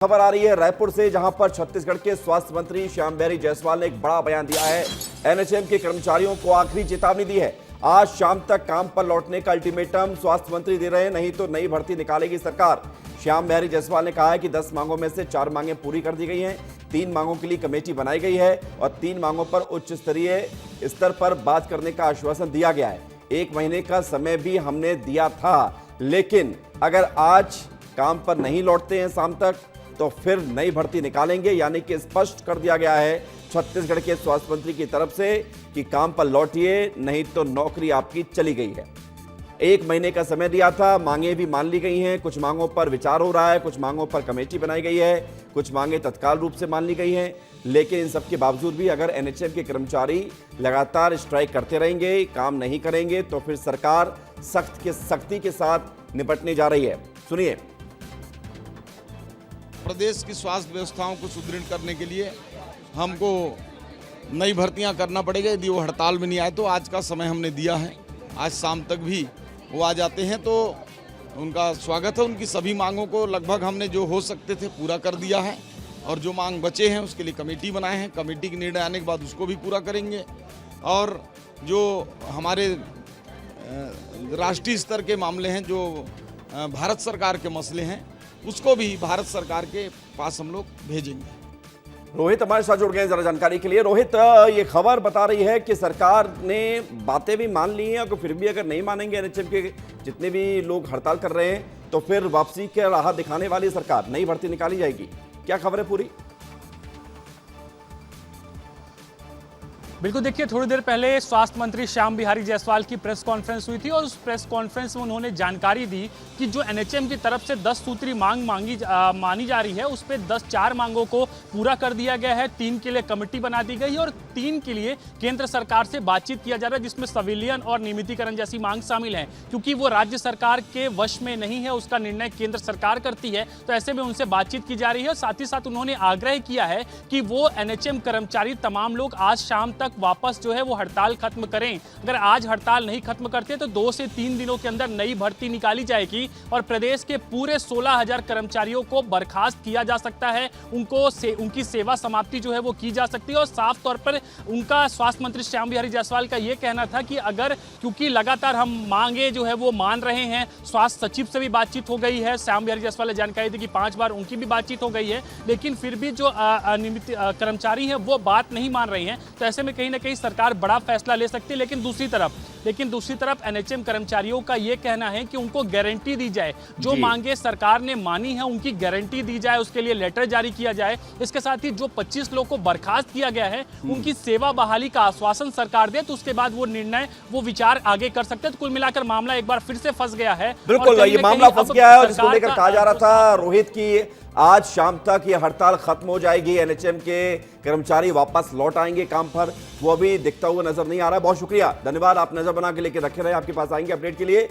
खबर आ रही है रायपुर से, जहां पर छत्तीसगढ़ के स्वास्थ्य मंत्री श्याम बिहारी जायसवाल ने एक बड़ा बयान दिया है। एनएचएम के कर्मचारियों को आखिरी चेतावनी दी है। आज शाम तक काम पर लौटने का अल्टीमेटम स्वास्थ्य मंत्री दे रहे हैं, नहीं तो नई भर्ती निकालेगी सरकार। श्याम बिहारी जायसवाल ने कहा है कि 10 मांगों में से 4 मांगें पूरी कर दी गई हैं, 3 मांगों के लिए कमेटी बनाई गई है और 3 मांगों पर उच्च स्तरीय स्तर पर बात करने का आश्वासन दिया गया है। 1 महीने का समय भी हमने दिया था, लेकिन अगर आज काम पर नहीं लौटते हैं शाम तक तो फिर नई भर्ती निकालेंगे। यानी कि स्पष्ट कर दिया गया है छत्तीसगढ़ के स्वास्थ्य मंत्री की तरफ से कि काम पर लौटिए, नहीं तो नौकरी आपकी चली गई है। 1 महीने का समय दिया था, मांगे भी मान ली गई हैं, कुछ मांगों पर विचार हो रहा है, कुछ मांगों पर कमेटी बनाई गई है, कुछ मांगे तत्काल रूप से मान ली गई हैं। लेकिन इन सब के बावजूद भी अगर एनएचएम के कर्मचारी लगातार स्ट्राइक करते रहेंगे, काम नहीं करेंगे, तो फिर सरकार सख्ती के साथ निपटने जा रही है। सुनिए। प्रदेश की स्वास्थ्य व्यवस्थाओं को सुदृढ़ करने के लिए हमको नई भर्तियां करना पड़ेगा। यदि वो हड़ताल में नहीं आए तो आज का समय हमने दिया है, आज शाम तक भी वो आ जाते हैं तो उनका स्वागत है। उनकी सभी मांगों को लगभग हमने जो हो सकते थे पूरा कर दिया है और जो मांग बचे हैं उसके लिए कमेटी बनाए हैं। कमेटी के निर्णय आने के बाद उसको भी पूरा करेंगे और जो हमारे राष्ट्रीय स्तर के मामले हैं, जो भारत सरकार के मसले हैं, उसको भी भारत सरकार के पास हम लोग भेजेंगे। रोहित हमारे साथ जुड़ गए जरा जानकारी के लिए। रोहित, ये खबर बता रही है कि सरकार ने बातें भी मान ली हैं और फिर भी अगर नहीं मानेंगे एनएचएम के जितने भी लोग हड़ताल कर रहे हैं तो फिर वापसी के राह दिखाने वाली सरकार, नई भर्ती निकाली जाएगी। क्या खबर है पूरी? बिल्कुल, देखिए थोड़ी देर पहले स्वास्थ्य मंत्री श्याम बिहारी जायसवाल की प्रेस कॉन्फ्रेंस हुई थी और उस प्रेस कॉन्फ्रेंस में उन्होंने जानकारी दी कि जो एनएचएम की तरफ से 10 सूत्री मांग मानी जा रही है, उस पर 4 मांगों को पूरा कर दिया गया है। 3 के लिए कमेटी बना दी गई है और 3 के लिए केंद्र सरकार से बातचीत किया जा रहा है, जिसमें संविलियन और नियमितीकरण जैसी मांग शामिल है। क्योंकि वो राज्य सरकार के वश में नहीं है, उसका निर्णय केंद्र सरकार करती है, तो ऐसे में उनसे बातचीत की जा रही है। साथ ही साथ उन्होंने आग्रह किया है कि वो एनएचएम कर्मचारी तमाम लोग आज शाम तक वापस जो है वो हड़ताल खत्म करें। अगर आज हड़ताल नहीं खत्म करते तो 2 से 3 दिनों के अंदर नई भर्ती निकाली जाएगी और प्रदेश के पूरे 16,000 कर्मचारियों को बर्खास्त किया जा सकता है। उनकी सेवा समाप्ति जो है वो की जा सकती है। और साफ तौर पर उनका स्वास्थ्य मंत्री श्याम बिहारी जायसवाल का ये कहना था कि अगर, क्योंकि लगातार हम मांगे जो है वो मान रहे हैं, स्वास्थ्य सचिव से भी बातचीत हो गई है, श्याम बिहारी जायसवाल ने जानकारी दी कि 5 बार उनकी भी बातचीत हो गई है, लेकिन फिर भी जो अनियमित कर्मचारी हैं वो बात नहीं मान रही हैं। तो ऐसे में कहीं ना कहीं सरकार बड़ा फैसला ले सकती है। लेकिन दूसरी तरफ एनएचएम कर्मचारियों का यह कहना है कि उनको गारंटी दी जाए, जो मांगे सरकार ने मानी है उनकी गारंटी दी जाए, उसके लिए लेटर जारी किया जाए। इसके साथ ही जो 25 लोगों को बर्खास्त किया गया है उनकी सेवा बहाली का आश्वासन सरकार दे, तो उसके बाद वो विचार आगे कर सकते हैं। तो कुल मिलाकर मामला एक बार फिर से फंस गया है। बिल्कुल, ये मामला फंस गया है और जिसको लेकर कहा जा रहा था रोहित की आज शाम तक ये हड़ताल खत्म हो जाएगी, एनएचएम के कर्मचारी वापस लौट आएंगे काम पर, वो अभी दिखता हुआ नजर नहीं आ रहा है। बहुत शुक्रिया, धन्यवाद। आप नजर बना के लेकर रखे रहे, आपके पास आएंगे अपडेट के लिए।